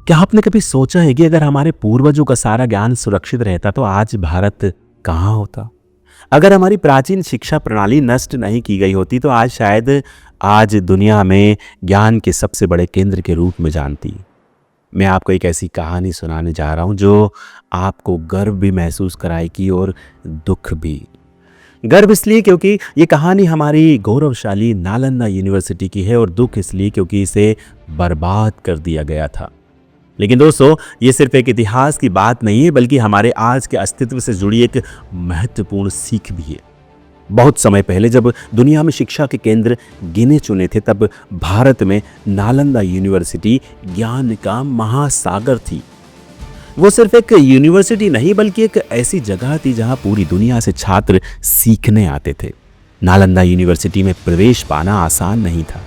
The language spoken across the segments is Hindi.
क्या आपने कभी सोचा है कि अगर हमारे पूर्वजों का सारा ज्ञान सुरक्षित रहता तो आज भारत कहाँ होता? अगर हमारी प्राचीन शिक्षा प्रणाली नष्ट नहीं की गई होती तो आज दुनिया में ज्ञान के सबसे बड़े केंद्र के रूप में जानती। मैं आपको एक ऐसी कहानी सुनाने जा रहा हूँ जो आपको गर्व भी महसूस कराएगी और दुख भी। गर्व इसलिए क्योंकि ये कहानी हमारी गौरवशाली नालंदा यूनिवर्सिटी की है और दुख इसलिए क्योंकि इसे बर्बाद कर दिया गया था। लेकिन दोस्तों, ये सिर्फ एक इतिहास की बात नहीं है बल्कि हमारे आज के अस्तित्व से जुड़ी एक महत्वपूर्ण सीख भी है। बहुत समय पहले जब दुनिया में शिक्षा के केंद्र गिने चुने थे तब भारत में नालंदा यूनिवर्सिटी ज्ञान का महासागर थी। वो सिर्फ एक यूनिवर्सिटी नहीं बल्कि एक ऐसी जगह थी जहां पूरी दुनिया से छात्र सीखने आते थे। नालंदा यूनिवर्सिटी में प्रवेश पाना आसान नहीं था।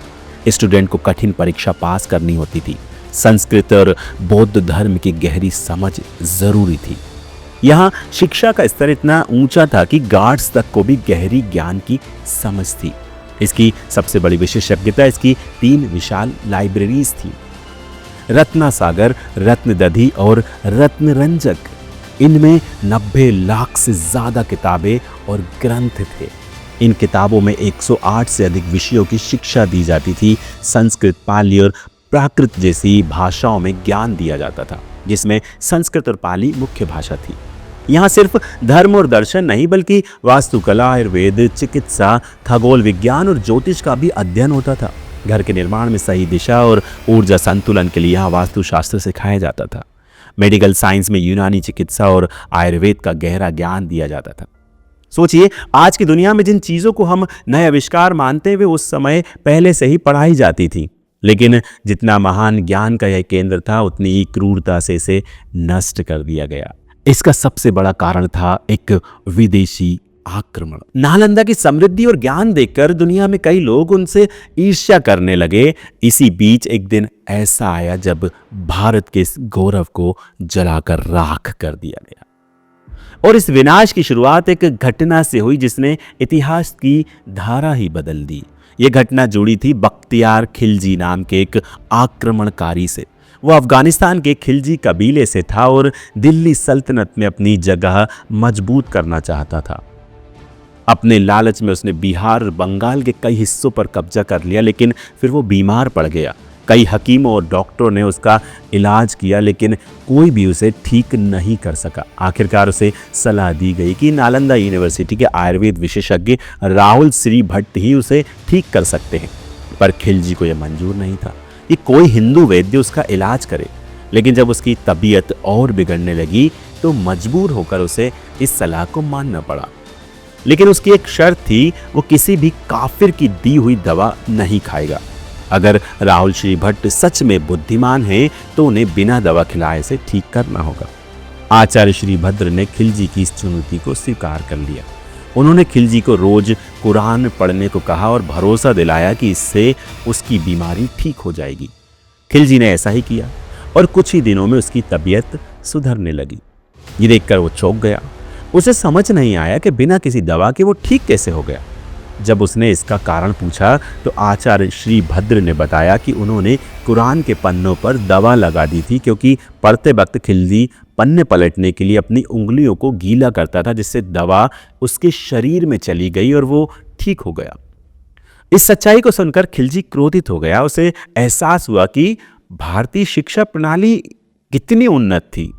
स्टूडेंट को कठिन परीक्षा पास करनी होती थी। संस्कृत और बौद्ध धर्म की गहरी समझ जरूरी थी। यहाँ शिक्षा का स्तर इतना ऊंचा था कि गार्ड्स तक को भी गहरी ज्ञान की समझ थी। इसकी सबसे बड़ी विशेषज्ञता इसकी 3 विशाल लाइब्रेरीज थी, रत्नासागर, रत्नदधि और रत्नरंजक। इनमें 90 लाख से ज्यादा किताबें और ग्रंथ थे। इन किताबों में 108 से अधिक विषयों की शिक्षा दी जाती थी। संस्कृत, पाली और प्राकृत जैसी भाषाओं में ज्ञान दिया जाता था, जिसमें संस्कृत और पाली मुख्य भाषा थी। यहाँ सिर्फ धर्म और दर्शन नहीं बल्कि वास्तुकला, आयुर्वेद, चिकित्सा, खगोल विज्ञान और ज्योतिष का भी अध्ययन होता था। घर के निर्माण में सही दिशा और ऊर्जा संतुलन के लिए यहाँ वास्तुशास्त्र सिखाया जाता था। मेडिकल साइंस में यूनानी चिकित्सा और आयुर्वेद का गहरा ज्ञान दिया जाता था। सोचिए, आज की दुनिया में जिन चीजों को हम नए आविष्कार मानते हैं वे उस समय पहले से ही पढ़ाई जाती थी। लेकिन जितना महान ज्ञान का यह केंद्र था उतनी ही क्रूरता से इसे नष्ट कर दिया गया। इसका सबसे बड़ा कारण था एक विदेशी आक्रमण। नालंदा की समृद्धि और ज्ञान देखकर दुनिया में कई लोग उनसे ईर्ष्या करने लगे। इसी बीच एक दिन ऐसा आया जब भारत के इस गौरव को जलाकर राख कर दिया गया। और इस विनाश की शुरुआत एक घटना से हुई जिसने इतिहास की धारा ही बदल दी। ये घटना जुड़ी थी बख्तियार खिलजी नाम के एक आक्रमणकारी से। वो अफगानिस्तान के खिलजी कबीले से था और दिल्ली सल्तनत में अपनी जगह मजबूत करना चाहता था। अपने लालच में उसने बिहार और बंगाल के कई हिस्सों पर कब्जा कर लिया, लेकिन फिर वो बीमार पड़ गया। कई हकीमों और डॉक्टरों ने उसका इलाज किया लेकिन कोई भी उसे ठीक नहीं कर सका। आखिरकार उसे सलाह दी गई कि नालंदा यूनिवर्सिटी के आयुर्वेद विशेषज्ञ राहुल श्री भट्ट ही उसे ठीक कर सकते हैं। पर खिलजी को यह मंजूर नहीं था कि कोई हिंदू वैद्य उसका इलाज करे। लेकिन जब उसकी तबीयत और बिगड़ने लगी तो मजबूर होकर उसे इस सलाह को मानना पड़ा। लेकिन उसकी एक शर्त थी, वो किसी भी काफिर की दी हुई दवा नहीं खाएगा। अगर राहुल श्री भट्ट सच में बुद्धिमान हैं तो उन्हें बिना दवा खिलाए से ठीक करना होगा। आचार्य श्री भद्र ने खिलजी की इस चुनौती को स्वीकार कर लिया। उन्होंने खिलजी को रोज कुरान पढ़ने को कहा और भरोसा दिलाया कि इससे उसकी बीमारी ठीक हो जाएगी। खिलजी ने ऐसा ही किया और कुछ ही दिनों में उसकी तबीयत सुधरने लगी। ये देखकर वो चौंक गया। उसे समझ नहीं आया कि बिना किसी दवा के वो ठीक कैसे हो गया। जब उसने इसका कारण पूछा तो आचार्य श्री भद्र ने बताया कि उन्होंने कुरान के पन्नों पर दवा लगा दी थी, क्योंकि पढ़ते वक्त खिलजी पन्ने पलटने के लिए अपनी उंगलियों को गीला करता था, जिससे दवा उसके शरीर में चली गई और वो ठीक हो गया। इस सच्चाई को सुनकर खिलजी क्रोधित हो गया। उसे एहसास हुआ कि भारतीय शिक्षा प्रणाली कितनी उन्नत थी।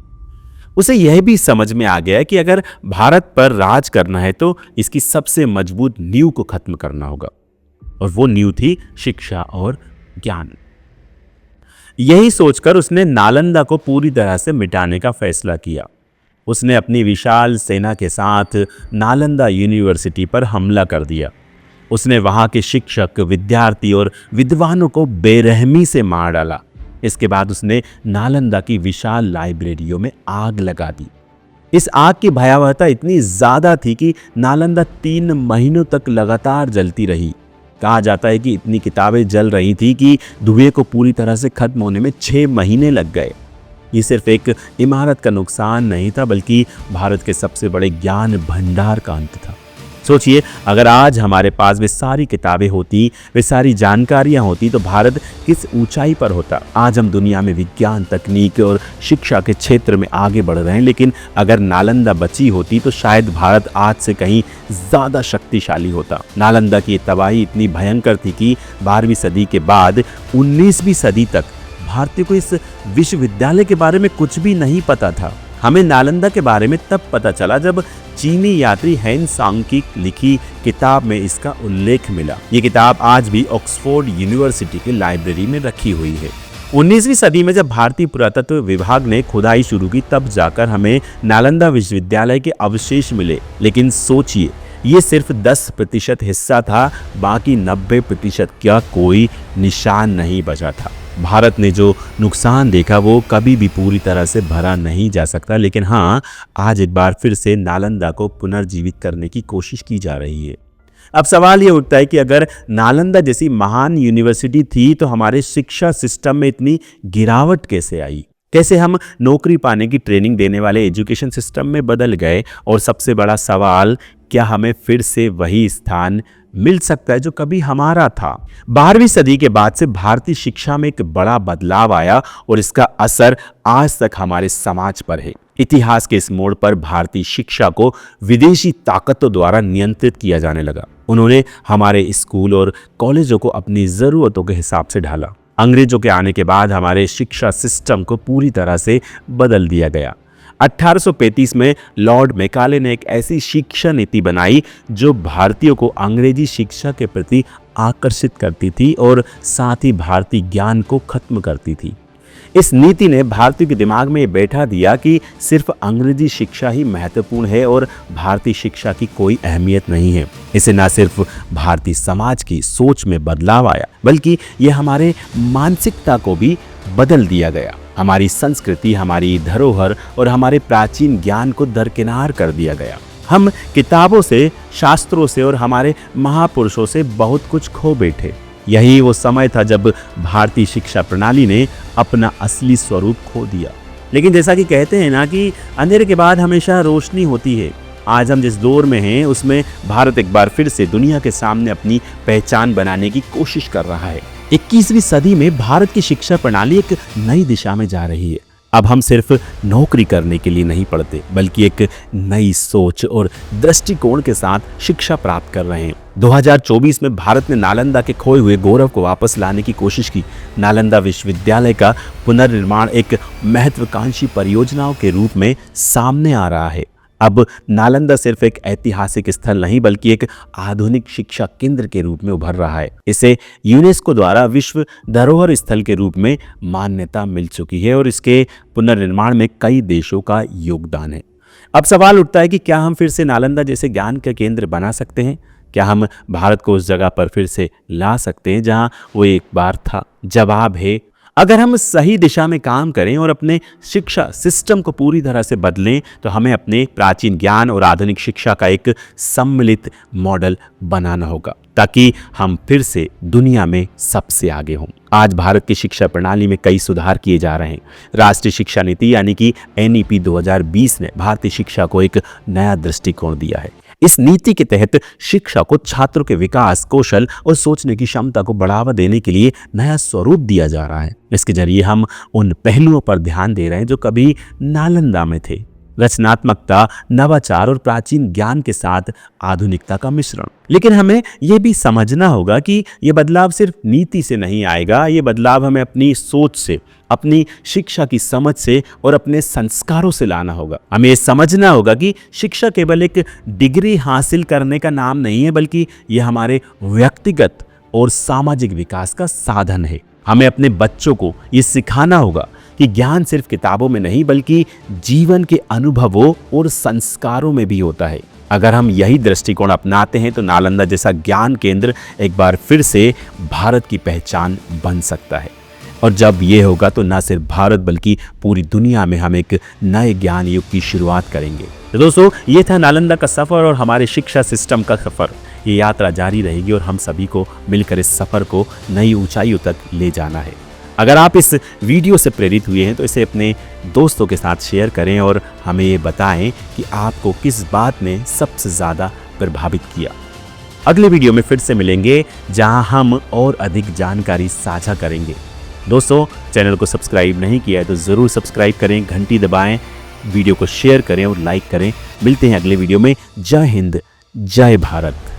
उसे यह भी समझ में आ गया कि अगर भारत पर राज करना है तो इसकी सबसे मजबूत नींव को खत्म करना होगा, और वो नींव थी शिक्षा और ज्ञान। यही सोचकर उसने नालंदा को पूरी तरह से मिटाने का फैसला किया। उसने अपनी विशाल सेना के साथ नालंदा यूनिवर्सिटी पर हमला कर दिया। उसने वहां के शिक्षक, विद्यार्थी और विद्वानों को बेरहमी से मार डाला। इसके बाद उसने नालंदा की विशाल लाइब्रेरियों में आग लगा दी। इस आग की भयावहता इतनी ज्यादा थी कि नालंदा 3 महीनों तक लगातार जलती रही। कहा जाता है कि इतनी किताबें जल रही थी कि धुएं को पूरी तरह से खत्म होने में 6 महीने लग गए। ये सिर्फ एक इमारत का नुकसान नहीं था बल्कि भारत के सबसे बड़े ज्ञान भंडार का अंत था। सोचिए, अगर आज हमारे पास वे सारी किताबें होती, वे सारी जानकारियां होती, तो भारत किस ऊंचाई पर होता। आज हम दुनिया में विज्ञान, तकनीक और शिक्षा के क्षेत्र में आगे बढ़ रहे हैं, लेकिन अगर नालंदा बची होती तो शायद भारत आज से कहीं ज़्यादा शक्तिशाली होता। नालंदा की तबाही इतनी भयंकर थी कि 12वीं सदी के बाद 19वीं सदी तक भारतीयों को इस विश्वविद्यालय के बारे में कुछ भी नहीं पता था। हमें नालंदा के बारे में तब पता चला जब चीनी यात्री हेन सांग की लिखी किताब में इसका उल्लेख मिला। ये किताब आज भी ऑक्सफोर्ड यूनिवर्सिटी की लाइब्रेरी में रखी हुई है। 19वीं सदी में जब भारतीय पुरातत्व विभाग ने खुदाई शुरू की, तब जाकर हमें नालंदा विश्वविद्यालय के अवशेष मिले। लेकिन सोचिए, ये सिर्फ 10% हिस्सा था, बाकी 90% का कोई निशान नहीं बचा था। भारत ने जो नुकसान देखा वो कभी भी पूरी तरह से भरा नहीं जा सकता, लेकिन हाँ, आज एक बार फिर से नालंदा को पुनर्जीवित करने की कोशिश की जा रही है। अब सवाल ये उठता है कि अगर नालंदा जैसी महान यूनिवर्सिटी थी तो हमारे शिक्षा सिस्टम में इतनी गिरावट कैसे आई? कैसे हम नौकरी पाने की ट्रेनिंग देने वाले एजुकेशन सिस्टम में बदल गए? और सबसे बड़ा सवाल, क्या हमें फिर से वही स्थान मिल सकता है जो कभी हमारा था? 12वीं सदी के बाद से भारतीय शिक्षा में एक बड़ा बदलाव आया और इसका असर आज तक हमारे समाज पर है। इतिहास के इस मोड़ पर भारतीय शिक्षा को विदेशी ताकतों द्वारा नियंत्रित किया जाने लगा। उन्होंने हमारे स्कूल और कॉलेजों को अपनी ज़रूरतों के हिसाब से ढाला। अंग्रेजों के आने के बाद हमारे शिक्षा सिस्टम को पूरी तरह से बदल दिया गया। 1835 में लॉर्ड मैकाले ने एक ऐसी शिक्षा नीति बनाई जो भारतीयों को अंग्रेजी शिक्षा के प्रति आकर्षित करती थी और साथ ही भारतीय ज्ञान को खत्म करती थी। इस नीति ने भारतीयों के दिमाग में ये बैठा दिया कि सिर्फ अंग्रेजी शिक्षा ही महत्वपूर्ण है और भारतीय शिक्षा की कोई अहमियत नहीं है। इसे न सिर्फ भारतीय समाज की सोच में बदलाव आया, बल्कि ये हमारे मानसिकता को भी बदल दिया गया। हमारी संस्कृति, हमारी धरोहर और हमारे प्राचीन ज्ञान को दरकिनार कर दिया गया। हम किताबों से, शास्त्रों से और हमारे महापुरुषों से बहुत कुछ खो बैठे। यही वो समय था जब भारतीय शिक्षा प्रणाली ने अपना असली स्वरूप खो दिया। लेकिन जैसा कि कहते हैं ना कि अंधेरे के बाद हमेशा रोशनी होती है। आज हम जिस दौर में हैं उसमें भारत एक बार फिर से दुनिया के सामने अपनी पहचान बनाने की कोशिश कर रहा है। 21वीं सदी में भारत की शिक्षा प्रणाली एक नई दिशा में जा रही है। अब हम सिर्फ नौकरी करने के लिए नहीं पढ़ते, बल्कि एक नई सोच और दृष्टिकोण के साथ शिक्षा प्राप्त कर रहे हैं। 2024 में भारत ने नालंदा के खोए हुए गौरव को वापस लाने की कोशिश की। नालंदा विश्वविद्यालय का पुनर्निर्माण एक महत्वाकांक्षी परियोजनाओं के रूप में सामने आ रहा है। अब नालंदा सिर्फ एक ऐतिहासिक स्थल नहीं, बल्कि एक आधुनिक शिक्षा केंद्र के रूप में उभर रहा है। इसे यूनेस्को द्वारा विश्व धरोहर स्थल के रूप में मान्यता मिल चुकी है और इसके पुनर्निर्माण में कई देशों का योगदान है। अब सवाल उठता है कि क्या हम फिर से नालंदा जैसे ज्ञान का केंद्र बना सकते हैं? क्या हम भारत को उस जगह पर फिर से ला सकते हैं जहां वो एक बार था? जवाब है, अगर हम सही दिशा में काम करें और अपने शिक्षा सिस्टम को पूरी तरह से बदलें, तो हमें अपने प्राचीन ज्ञान और आधुनिक शिक्षा का एक सम्मिलित मॉडल बनाना होगा, ताकि हम फिर से दुनिया में सबसे आगे हों। आज भारत की शिक्षा प्रणाली में कई सुधार किए जा रहे हैं। राष्ट्रीय शिक्षा नीति यानी कि NEP 2020 ने भारतीय शिक्षा को एक नया दृष्टिकोण दिया है। इस नीति के तहत शिक्षा को छात्रों के विकास, कौशल और सोचने की क्षमता को बढ़ावा देने के लिए नया स्वरूप दिया जा रहा है। इसके जरिए हम उन पहलुओं पर ध्यान दे रहे हैं जो कभी नालंदा में थे। रचनात्मकता, नवाचार और प्राचीन ज्ञान के साथ आधुनिकता का मिश्रण। लेकिन हमें यह भी समझना होगा कि यह बदलाव सिर्फ नीति से नहीं आएगा। ये बदलाव हमें अपनी सोच से, अपनी शिक्षा की समझ से और अपने संस्कारों से लाना होगा। हमें ये समझना होगा कि शिक्षा केवल एक डिग्री हासिल करने का नाम नहीं है, बल्कि यह हमारे व्यक्तिगत और सामाजिक विकास का साधन है। हमें अपने बच्चों को ये सिखाना होगा कि ज्ञान सिर्फ किताबों में नहीं, बल्कि जीवन के अनुभवों और संस्कारों में भी होता है। अगर हम यही दृष्टिकोण अपनाते हैं तो नालंदा जैसा ज्ञान केंद्र एक बार फिर से भारत की पहचान बन सकता है। और जब ये होगा तो न सिर्फ भारत बल्कि पूरी दुनिया में हम एक नए ज्ञान युग की शुरुआत करेंगे। तो दोस्तों, ये था नालंदा का सफ़र और हमारे शिक्षा सिस्टम का सफ़र। ये यात्रा जारी रहेगी और हम सभी को मिलकर इस सफ़र को नई ऊंचाइयों तक ले जाना है। अगर आप इस वीडियो से प्रेरित हुए हैं तो इसे अपने दोस्तों के साथ शेयर करें और हमें ये बताएं कि आपको किस बात ने सबसे ज़्यादा प्रभावित किया। अगले वीडियो में फिर से मिलेंगे जहां हम और अधिक जानकारी साझा करेंगे। दोस्तों, चैनल को सब्सक्राइब नहीं किया है तो ज़रूर सब्सक्राइब करें, घंटी दबाएं, वीडियो को शेयर करें और लाइक करें। मिलते हैं अगले वीडियो में। जय हिंद, जय भारत।